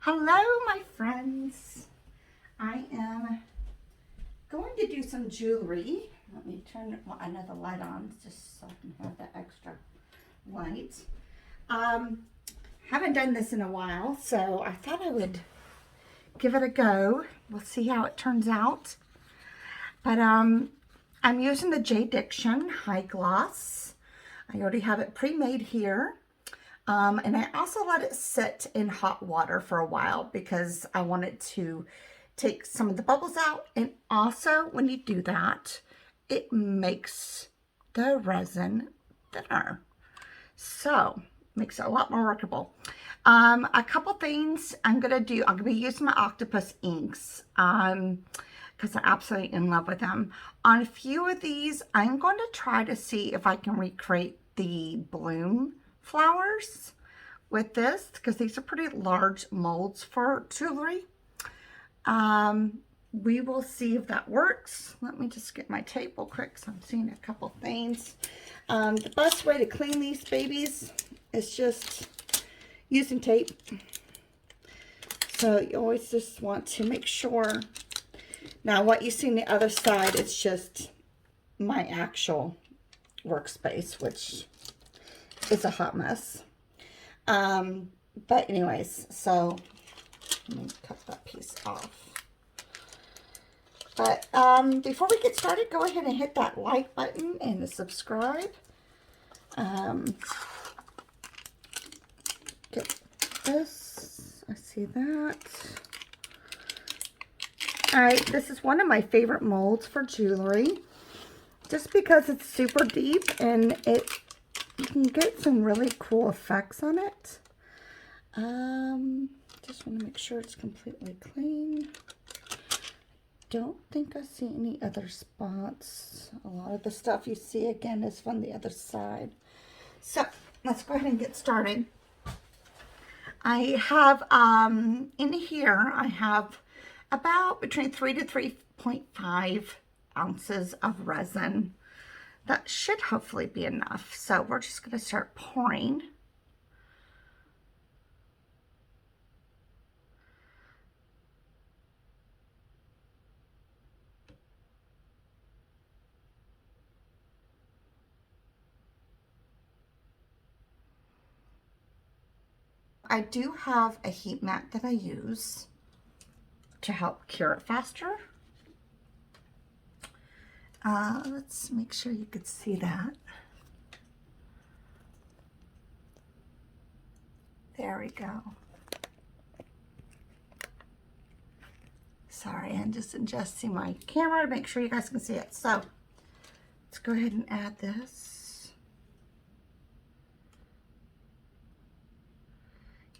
Hello, my friends. I am going to do some jewelry. Let me turn another light on just so I can have that extra light. Haven't done this in a while, so I thought I would give it a go. We'll see how it turns out. But I'm using the Jdiction High Gloss. I already have it pre-made here. And I also let it sit in hot water for a while because I wanted to take some of the bubbles out. And also when you do that, it makes the resin thinner. So makes it a lot more workable. A couple things I'm going to do. I'm going to be using my Octopus inks because I'm absolutely in love with them. On a few of these, I'm going to try to see if I can recreate the bloom flowers with this because these are pretty large molds for jewelry. We will see if that works. Let me just get my tape real quick so I'm seeing a couple things. The best way to clean these babies is just using tape. So you always just want to make sure. Now what you see on the other side is just my actual workspace, which is a hot mess. But anyways, so let me cut that piece off. But before we get started, go ahead and hit that like button and the subscribe. Get this. I see that. All right, this is one of my favorite molds for jewelry, just because it's super deep and you can get some really cool effects on it. Just want to make sure it's completely clean. Don't think I see any other spots. A lot of the stuff you see again is from the other side. So let's go ahead and get started. I have in here I have about between 3 to 3.5 ounces of resin. That should hopefully be enough. So we're just going to start pouring. I do have a heat mat that I use to help cure it faster. Let's make sure you could see that. There we go. Sorry, I'm just adjusting my camera to make sure you guys can see it. So let's go ahead and add this.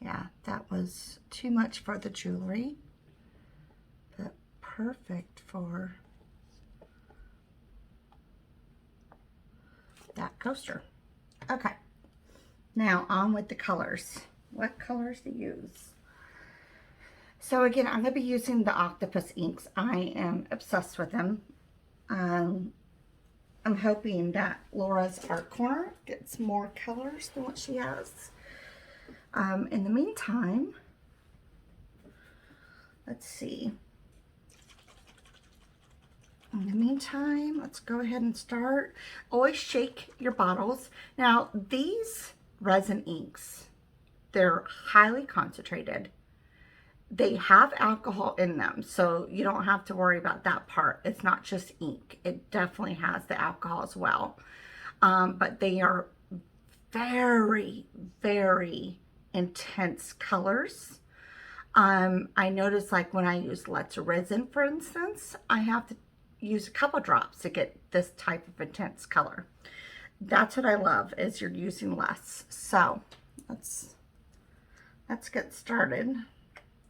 Yeah, that was too much for the jewelry, but perfect for that coaster. Okay, now on with the colors. What colors to use? So again, I'm going to be using the Octopus inks. I am obsessed with them. I'm hoping that Laura's Art Corner gets more colors than what she has. In the meantime, let's see. In the meantime, let's go ahead and start. Always shake your bottles. Now, these resin inks, they're highly concentrated. They have alcohol in them, so you don't have to worry about that part. It's not just ink. It definitely has the alcohol as well. But they are very, very intense colors. I notice like when I use Let's Resin, for instance, I have to use a couple drops to get this type of intense color. That's what I love, is you're using less. So let's get started.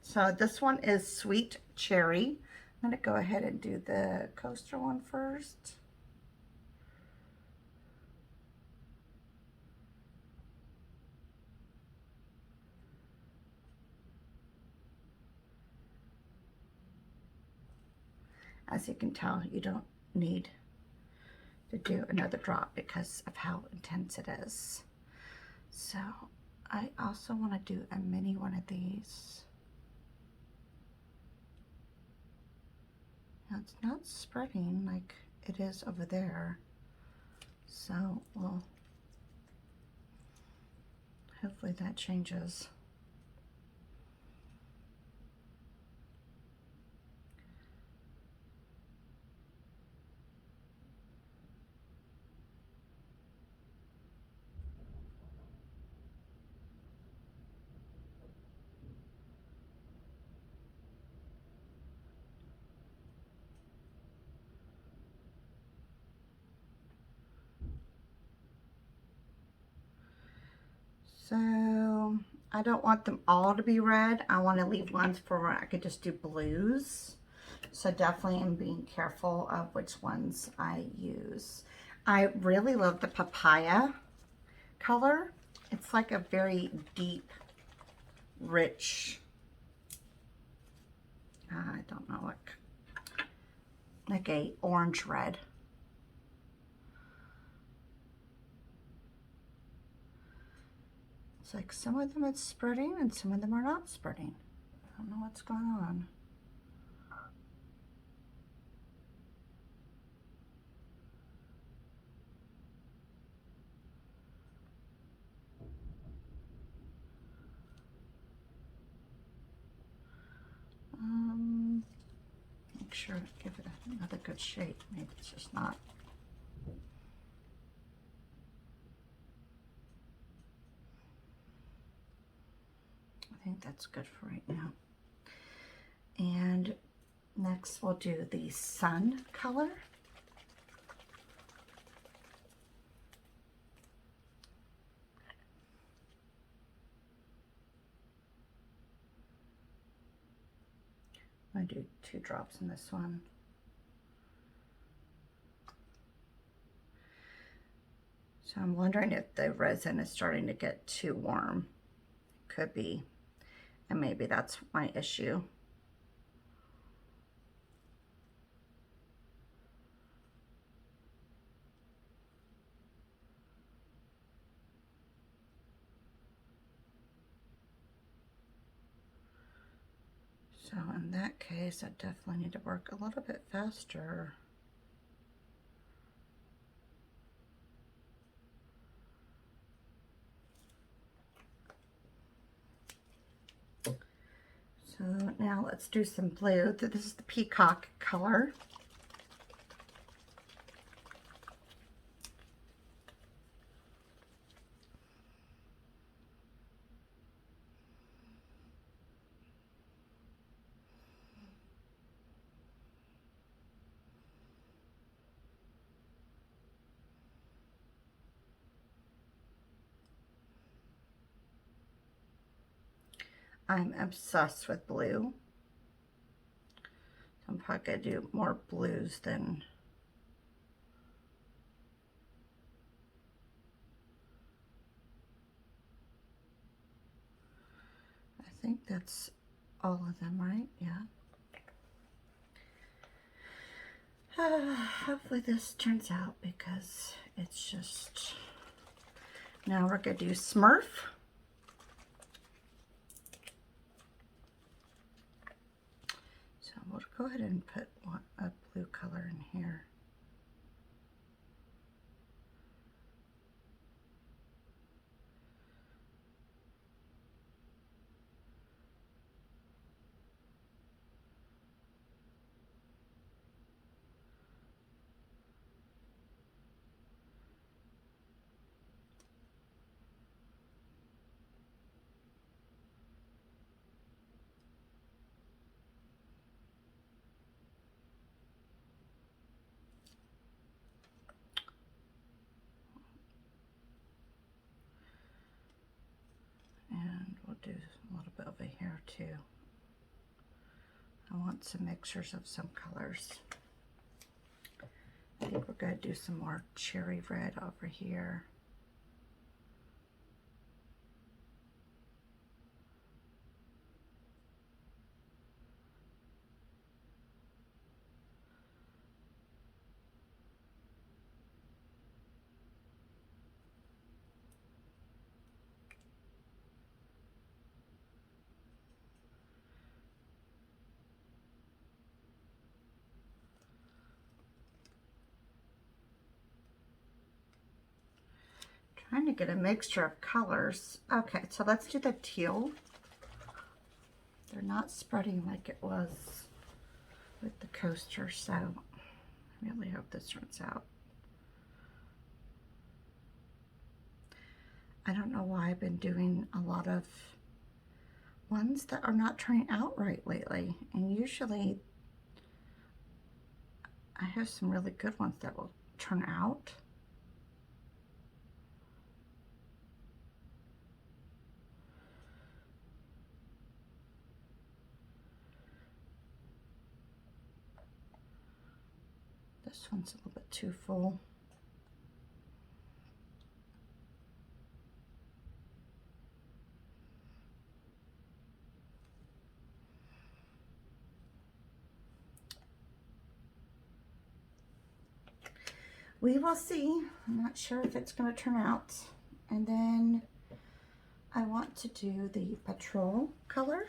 So this one is Sweet Cherry. I'm going to go ahead and do the coaster one first. As you can tell, you don't need to do another drop because of how intense it is. So I also want to do a mini one of these. Now it's not spreading like it is over there. So, well, hopefully that changes. So I don't want them all to be red. I want to leave ones for where I could just do blues. So definitely am being careful of which ones I use. I really love the papaya color. It's like a very deep, rich, I don't know, like a orange red. It's like some of them it's spreading and some of them are not spreading. I don't know what's going on. Make sure to give it another good shake. Maybe it's just not. I think that's good for right now. And next we'll do the sun color. I do 2 drops in this one. So I'm wondering if the resin is starting to get too warm. Could be, and maybe that's my issue. So in that case, I definitely need to work a little bit faster. So now let's do some blue. This is the peacock color. I'm obsessed with blue. I'm probably gonna do more blues than I think that's all of them, right? Yeah. Hopefully this turns out because it's just, now we're gonna do Smurf. So we'll go ahead and put a blue color in here. And we'll do a little bit over here too. I want some mixtures of some colors. I think we're going to do some more cherry red over here. trying to get a mixture of colors. Okay, so let's do the teal. They're not spreading like it was with the coaster, so I really hope this turns out. I don't know why I've been doing a lot of ones that are not turning out right lately, and usually I have some really good ones that will turn out. This one's a little bit too full. We will see. I'm not sure if it's going to turn out. And then I want to do the petrol color.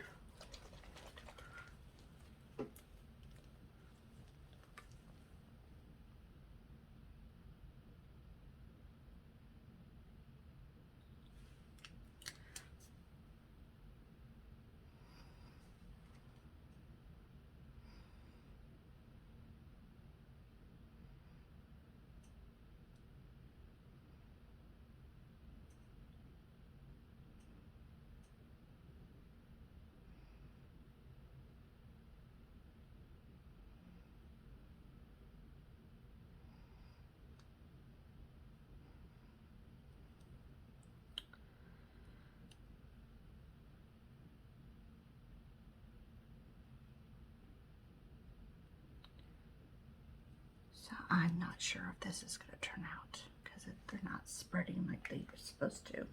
So I'm not sure if this is going to turn out because they're not spreading like they were supposed to.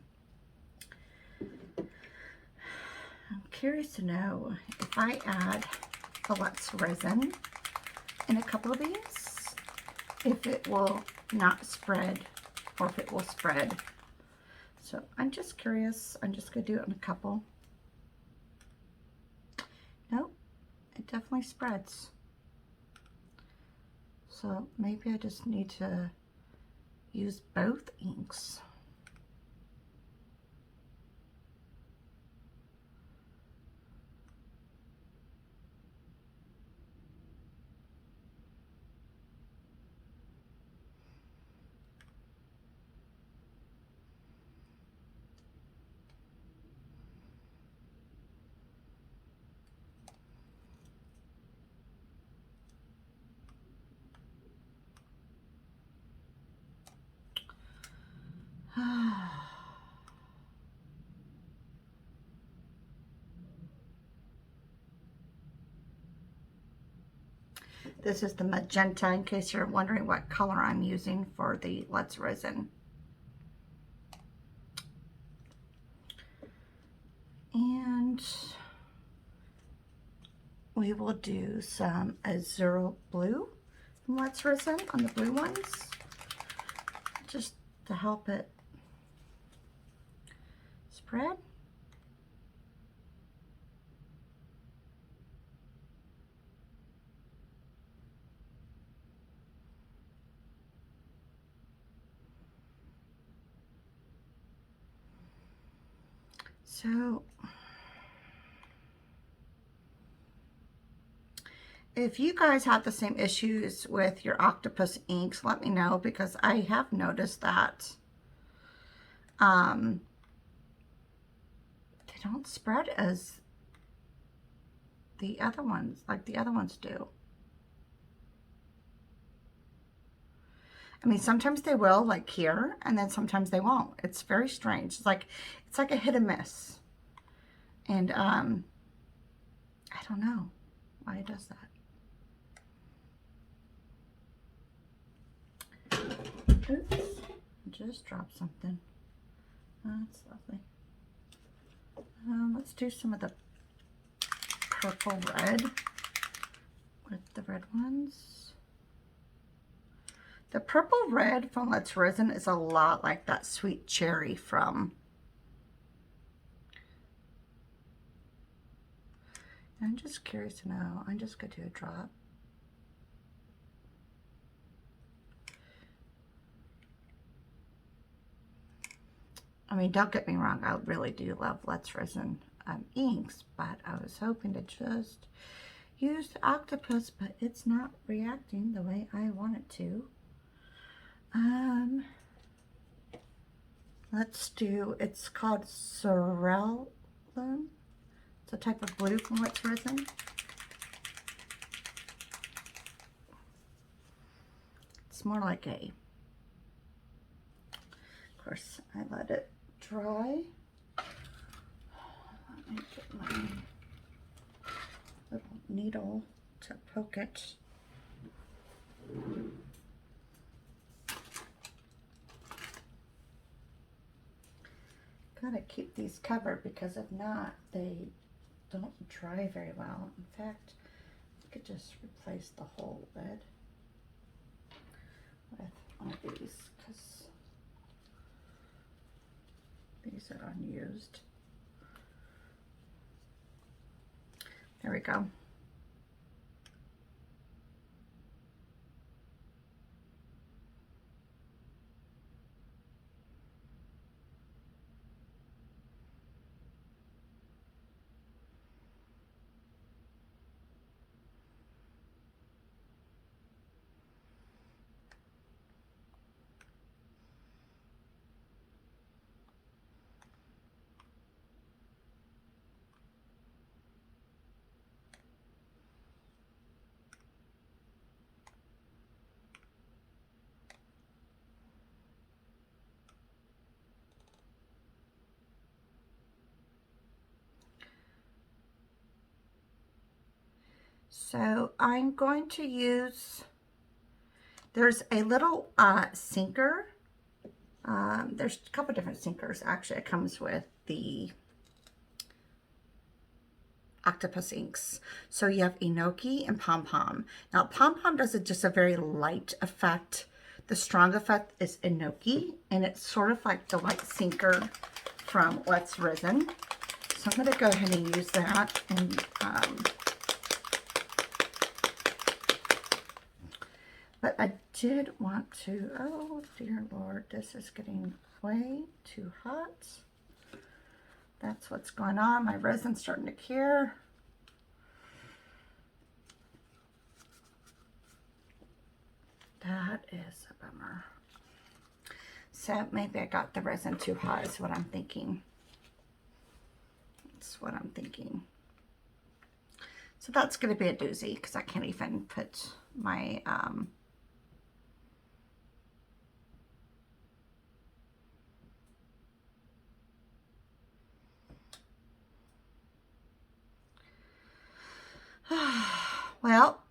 I'm curious to know if I add the Resin in a couple of these, if it will not spread or if it will spread. So I'm just curious. I'm just going to do it in a couple. Nope, it definitely spreads. So maybe I just need to use both inks. This is the magenta, in case you're wondering what color I'm using for the Resin. And we will do some Azure Blue from Resin on the blue ones, just to help it spread. So if you guys have the same issues with your Octopus inks, let me know, because I have noticed that they don't spread as the other ones, like the other ones do. I mean, sometimes they will, like here, and then sometimes they won't. It's very strange. It's like a hit and miss. And I don't know why it does that. Oops, just dropped something. That's lovely. Let's do some of the purple red with the red ones. The purple red from Resin is a lot like that sweet cherry from. I'm just curious to know. I'm just going to do a drop. I mean, don't get me wrong, I really do love Let's Resin inks, but I was hoping to just use the Octopus, but it's not reacting the way I want it to. Let's do, it's called Cerulean. It's a type of blue from Let's Resin. It's more like a, of course, I let it dry. Let me get my little needle to poke it. Gotta keep these covered because if not, they don't dry very well. In fact, I could just replace the whole lid with one of these because these are unused. There we go. So I'm going to use, there's a little sinker. There's a couple different sinkers. Actually, it comes with the Octopus inks. So you have Enoki and Pom Pom. Now Pom Pom does just a very light effect. The strong effect is Enoki, and it's sort of like the light sinker from Let's Resin. So I'm going to go ahead and use that. And but I did want to, oh dear Lord, this is getting way too hot. That's what's going on. My resin's starting to cure. That is a bummer. So maybe I got the resin too hot is what I'm thinking. That's what I'm thinking. So that's going to be a doozy because I can't even put my well,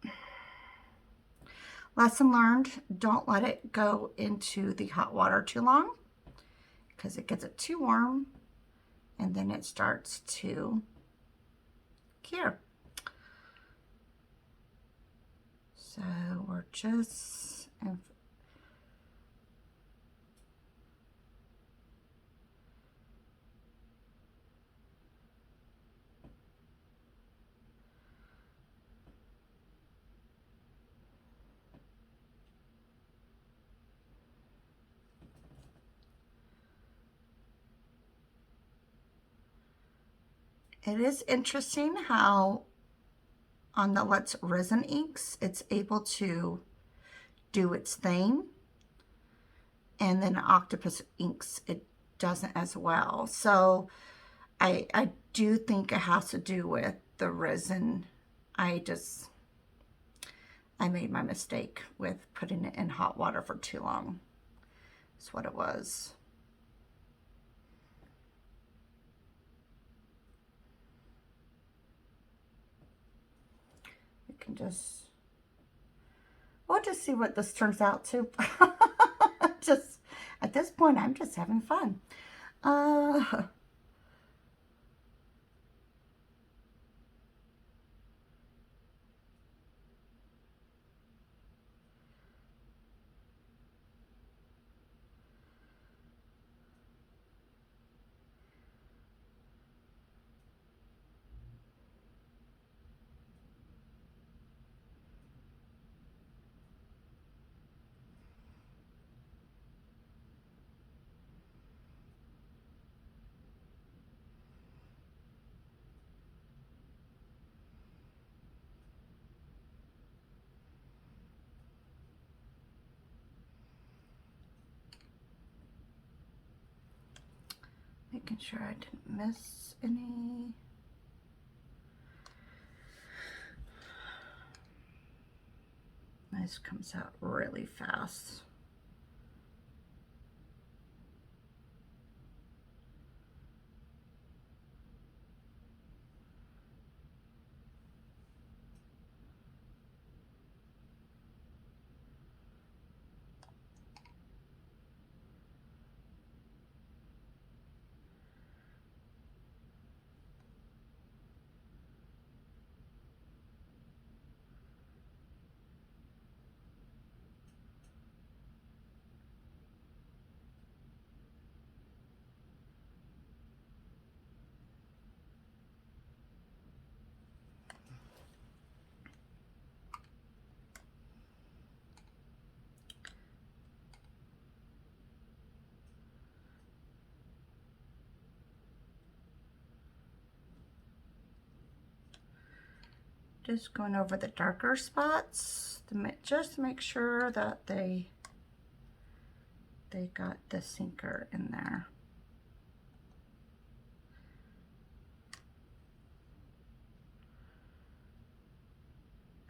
lesson learned, don't let it go into the hot water too long because it gets it too warm and then it starts to cure. So we're just, it is interesting how on the Let's Resin inks, it's able to do its thing. And then Octopus inks, it doesn't as well. So I do think it has to do with the resin. I made my mistake with putting it in hot water for too long. That's what it was. You can just, we'll just see what this turns out to. Just at this point, I'm just having fun. making sure I didn't miss any. This comes out really fast. Just going over the darker spots to just make sure that they got the sinker in there.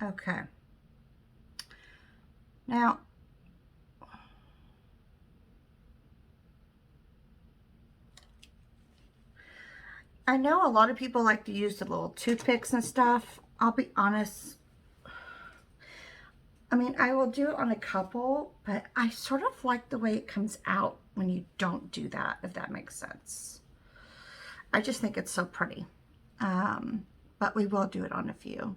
Okay. Now, I know a lot of people like to use the little toothpicks and stuff. I'll be honest. I mean, I will do it on a couple, but I sort of like the way it comes out when you don't do that, if that makes sense. I just think it's so pretty. But we will do it on a few.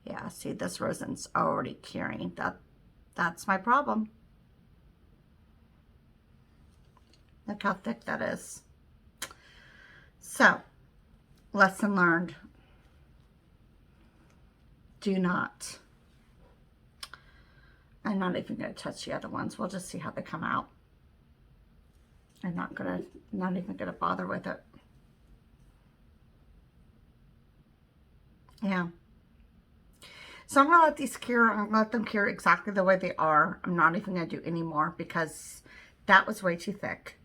Yeah, see, this resin's already curing. That's my problem. Look how thick that is. So, lesson learned. Do not. I'm not even going to touch the other ones. We'll just see how they come out. I'm not even going to bother with it. Yeah. So I'm going to let these cure. I'm going to let them cure exactly the way they are. I'm not even going to do any more because that was way too thick.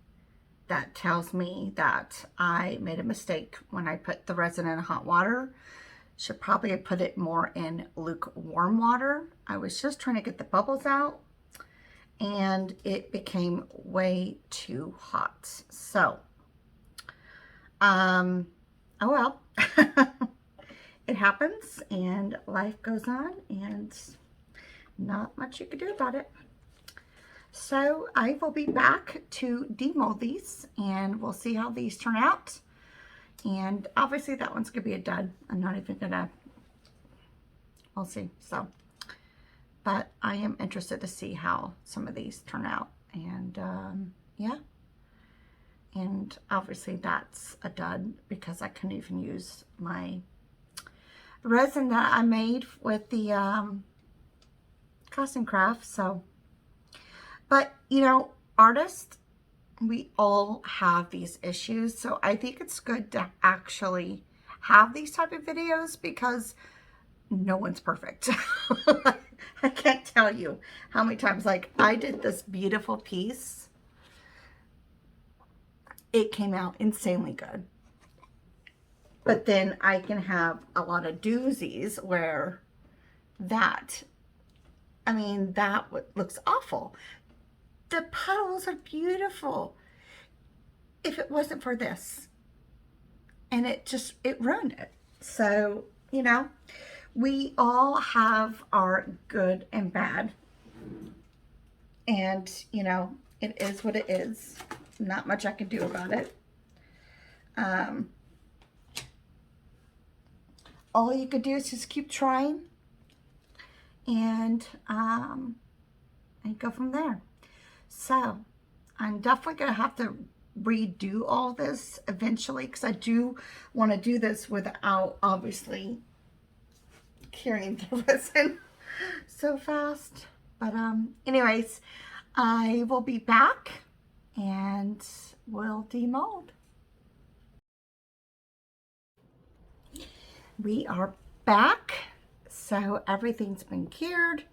That tells me that I made a mistake when I put the resin in hot water. Should probably have put it more in lukewarm water. I was just trying to get the bubbles out and it became way too hot. So, oh well. It happens and life goes on and not much you can do about it. So I will be back to demold these and we'll see how these turn out. And obviously that one's gonna be a dud. I'm not even gonna, we'll see. So, but I am interested to see how some of these turn out. And yeah. And obviously that's a dud because I couldn't even use my resin that I made with the Castin Crafts. So, but you know, artists, we all have these issues. So I think it's good to actually have these type of videos because no one's perfect. I can't tell you how many times, like I did this beautiful piece. It came out insanely good. But then I can have a lot of doozies where that, I mean, that looks awful. The puddles are beautiful. If it wasn't for this. And it ruined it. So, you know, we all have our good and bad. And, you know, it is what it is. Not much I can do about it. All you could do is just keep trying and go from there. So I'm definitely going to have to redo all this eventually because I do want to do this without obviously carrying the resin so fast. But anyways, I will be back and we'll demold. We are back. So everything's been cured.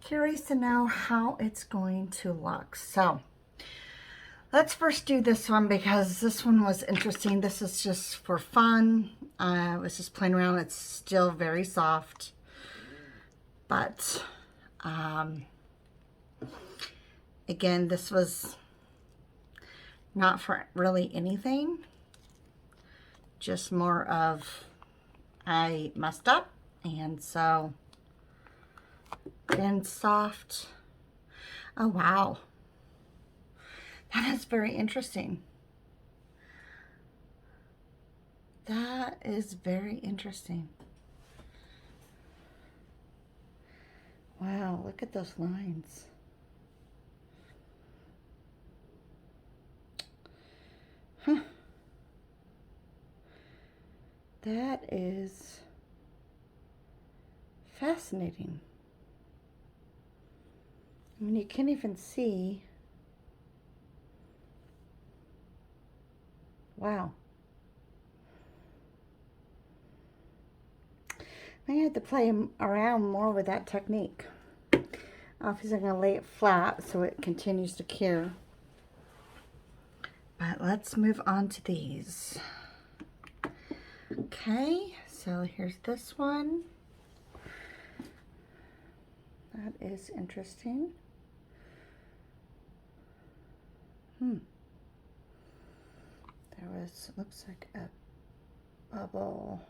Curious to know how it's going to look. So Let's first do this one because this one was interesting. This is just for fun. I was just playing around. It's still very soft, but again, this was not for really anything, just more of I messed up, and so again, soft. Oh wow, that is very interesting. That is very interesting. Wow, look at those lines. Huh. That is fascinating. I mean, you can't even see. Wow. I had to play around more with that technique. Obviously, I'm going to lay it flat so it continues to cure. But let's move on to these. Okay, so here's this one. That is interesting. There was, looks like a bubble.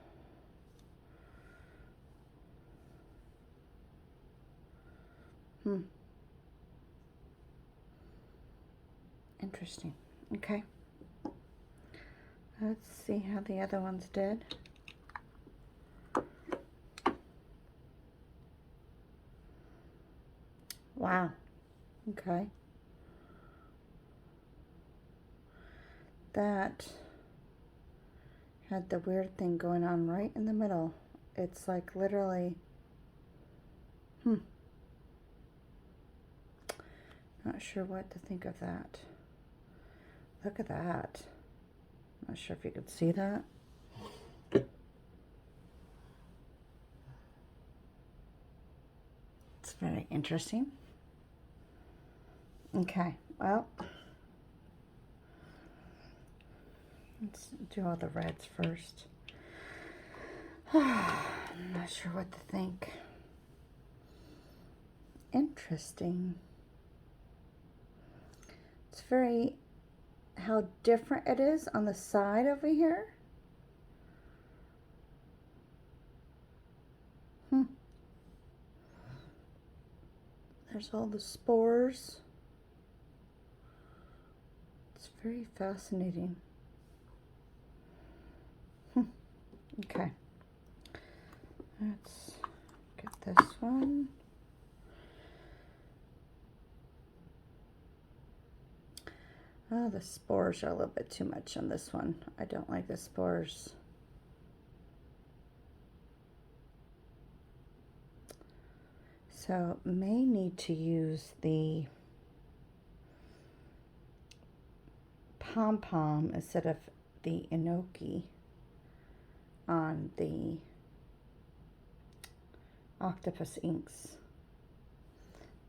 Interesting. Okay. Let's see how the other ones did. Wow. Okay. That had the weird thing going on right in the middle. It's like literally, not sure what to think of that. Look at that. Not sure if you could see that. It's very interesting. Okay, well, let's do all the reds first. I'm not sure what to think. Interesting. It's very, how different it is on the side over here. There's all the spores. It's very fascinating. Okay. Let's get this one. Oh, the spores are a little bit too much on this one. I don't like the spores. So may need to use the pom-pom instead of the enoki on the Octopus inks.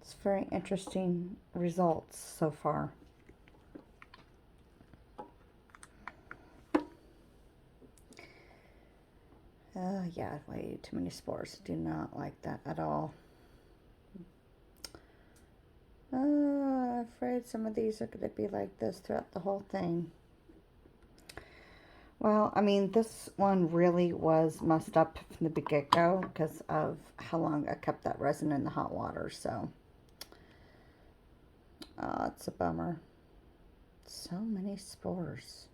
It's very interesting results so far. Yeah, way too many spores. Do not like that at all. I'm afraid some of these are going to be like this throughout the whole thing. Well, I mean, this one really was messed up from the get-go because of how long I kept that resin in the hot water, so. It's a bummer. So many spores.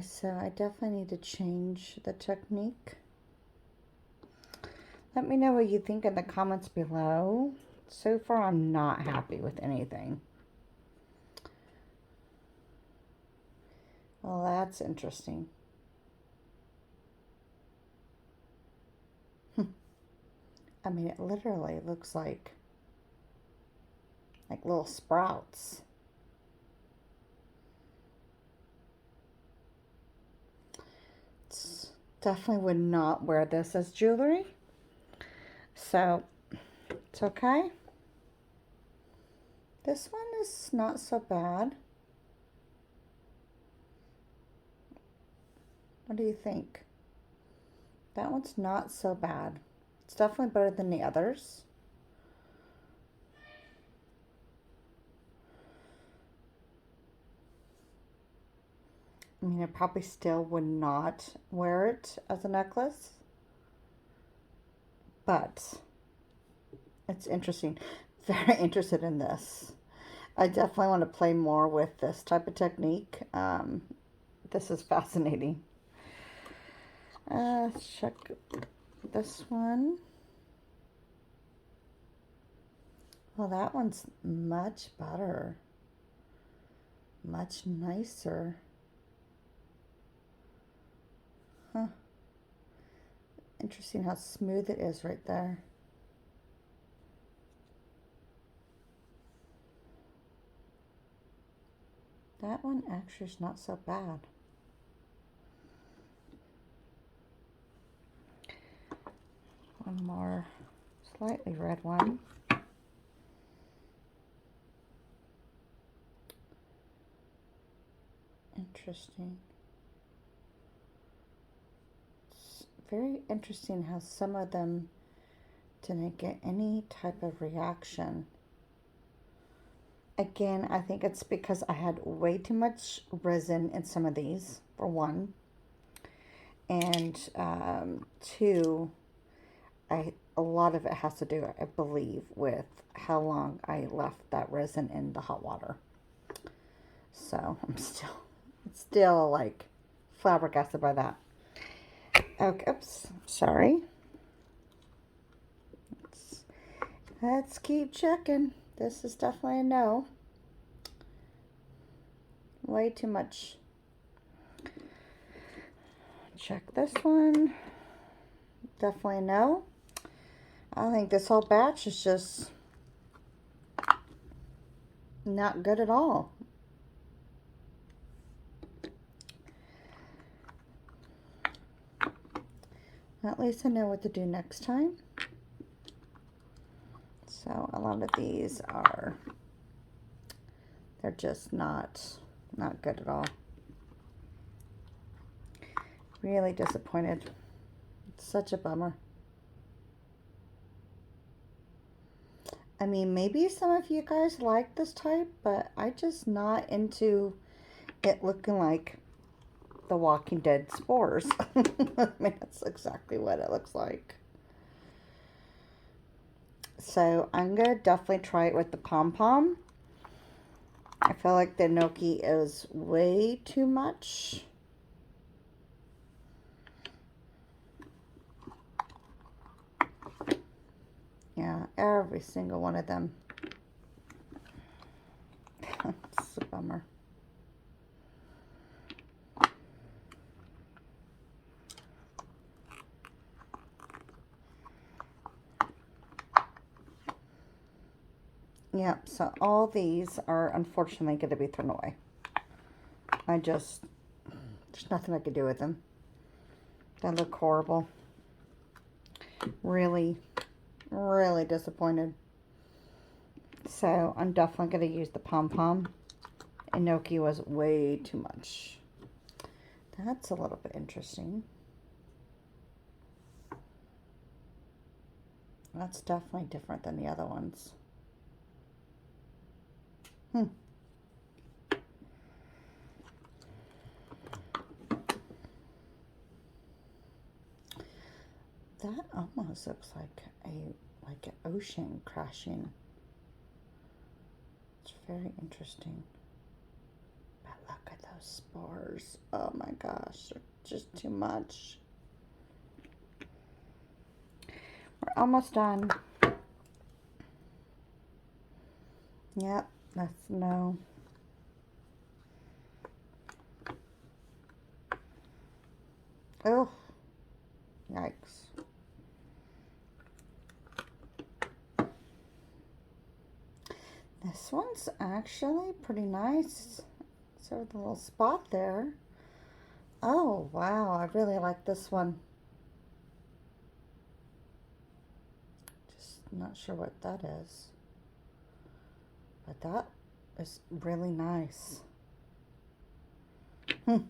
So I definitely need to change the technique. Let me know what you think in the comments below. So far, I'm not happy with anything. Well, that's interesting. I mean, it literally looks like little sprouts. Definitely would not wear this as jewelry. So it's okay. This one is not so bad. What do you think? That one's not so bad. It's definitely better than the others. I mean, I probably still would not wear it as a necklace, but it's interesting. Very interested in this. I definitely want to play more with this type of technique. This is fascinating. Let's check this one. Well, that one's much better. Much nicer. Huh. Interesting how smooth it is right there. That one actually is not so bad. One more slightly red one. Interesting. It's very interesting how some of them didn't get any type of reaction. Again, I think it's because I had way too much resin in some of these, for one. And two, a lot of it has to do, I believe, with how long I left that resin in the hot water. So I'm still like flabbergasted by that. Okay, oops, sorry. Let's keep checking. This is definitely a no. Way too much. Check this one. Definitely no. I think this whole batch is just not good at all. At least I know what to do next time. So a lot of these are, they're just not good at all. Really disappointed. It's such a bummer. I mean, maybe some of you guys like this type, but I just not into it looking like the Walking Dead spores. I mean, that's exactly what it looks like. So I'm going to definitely try it with the pom-pom. I feel like the gnocchi is way too much. Yeah, every single one of them. It's a bummer. Yep, so all these are unfortunately going to be thrown away. There's nothing I could do with them. They look horrible. Really, really disappointed. So I'm definitely going to use the pom-pom. Gnocchi was way too much. That's a little bit interesting. That's definitely different than the other ones. That almost looks like an ocean crashing. It's very interesting. But look at those spores. Oh my gosh, they're just too much. We're almost done. Yep, that's no. Oh, yikes. This one's actually pretty nice. So the little spot there. Oh, wow, I really like this one. I'm not sure what that is. But that is really nice. So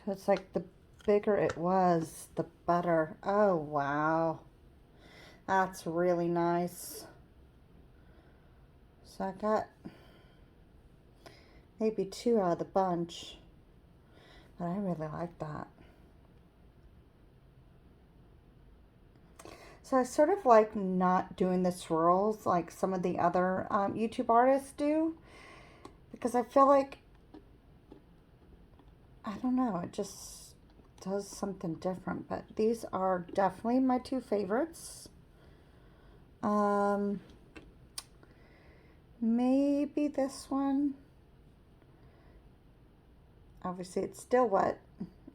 it's like the bigger it was, the better. Oh, wow. That's really nice. So I got maybe 2 out of the bunch. But I really like that. So I sort of like not doing the swirls like some of the other YouTube artists do. Because I feel like, I don't know, it just does something different. But these are definitely my 2 favorites. Maybe this one. Obviously it's still wet,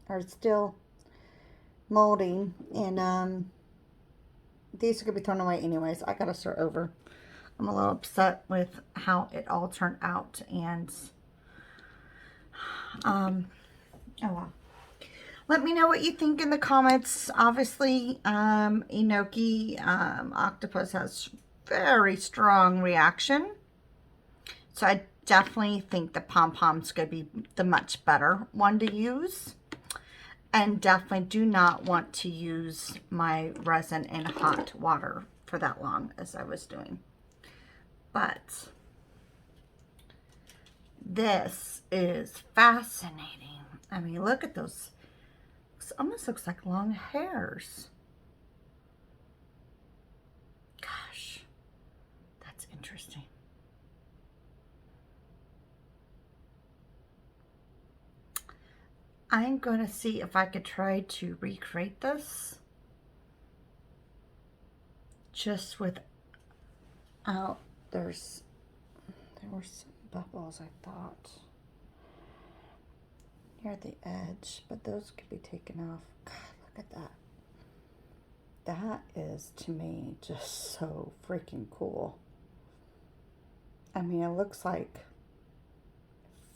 or it's still molding, and these are gonna be thrown away anyways. I gotta start over. I'm a little upset with how it all turned out, and oh well. Let me know what you think in the comments. Obviously, Enoki Octopus has very strong reaction, so I definitely think the pom-pom's gonna be the much better one to use. And definitely do not want to use my resin in hot water for that long as I was doing. But this is fascinating. I mean, look at those. It almost looks like long hairs. Gosh, that's interesting. I'm going to see if I could try to recreate this just without, there were some bubbles, I thought, near the edge, but those could be taken off. God, look at that. That is, to me, just so freaking cool. I mean, it looks like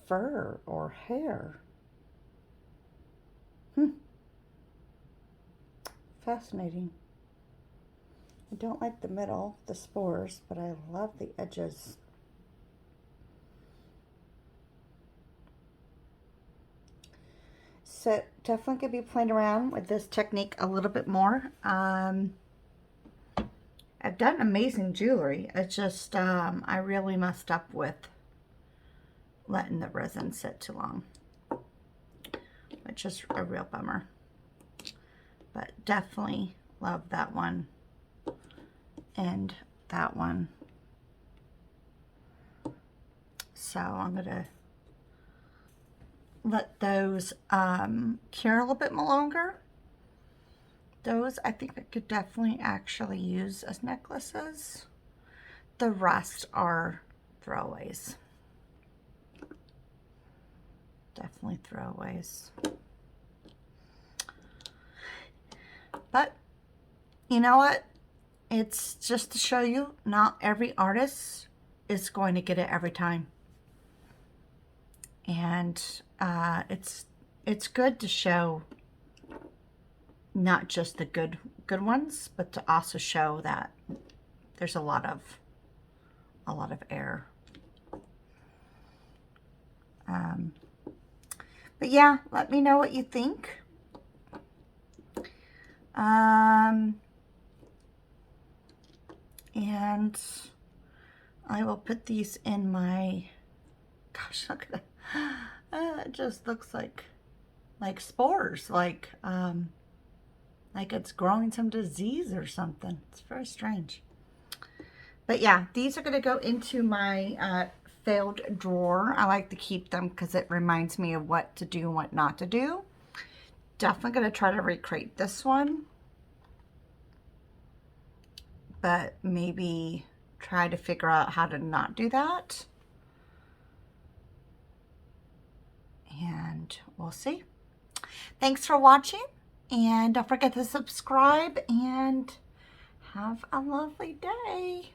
fur or hair. Fascinating. I don't like the middle, the spores, but I love the edges. So definitely gonna be playing around with this technique a little bit more. I've done amazing jewelry. It's just I really messed up with letting the resin sit too long, which is a real bummer. But definitely love that one and that one. So I'm gonna let those cure a little bit more longer. Those I think I could definitely actually use as necklaces. The rest are throwaways. Definitely throwaways. But you know what? It's just to show you, not every artist is going to get it every time. And it's good to show not just the good ones, but to also show that there's a lot of error. But yeah, let me know what you think. And I will put these in my, gosh, look at that. It just looks like spores, like it's growing some disease or something. It's very strange. But yeah, these are going to go into my failed drawer. I like to keep them because it reminds me of what to do and what not to do. Definitely going to try to recreate this one, but maybe try to figure out how to not do that. And we'll see. Thanks for watching, and don't forget to subscribe, and have a lovely day.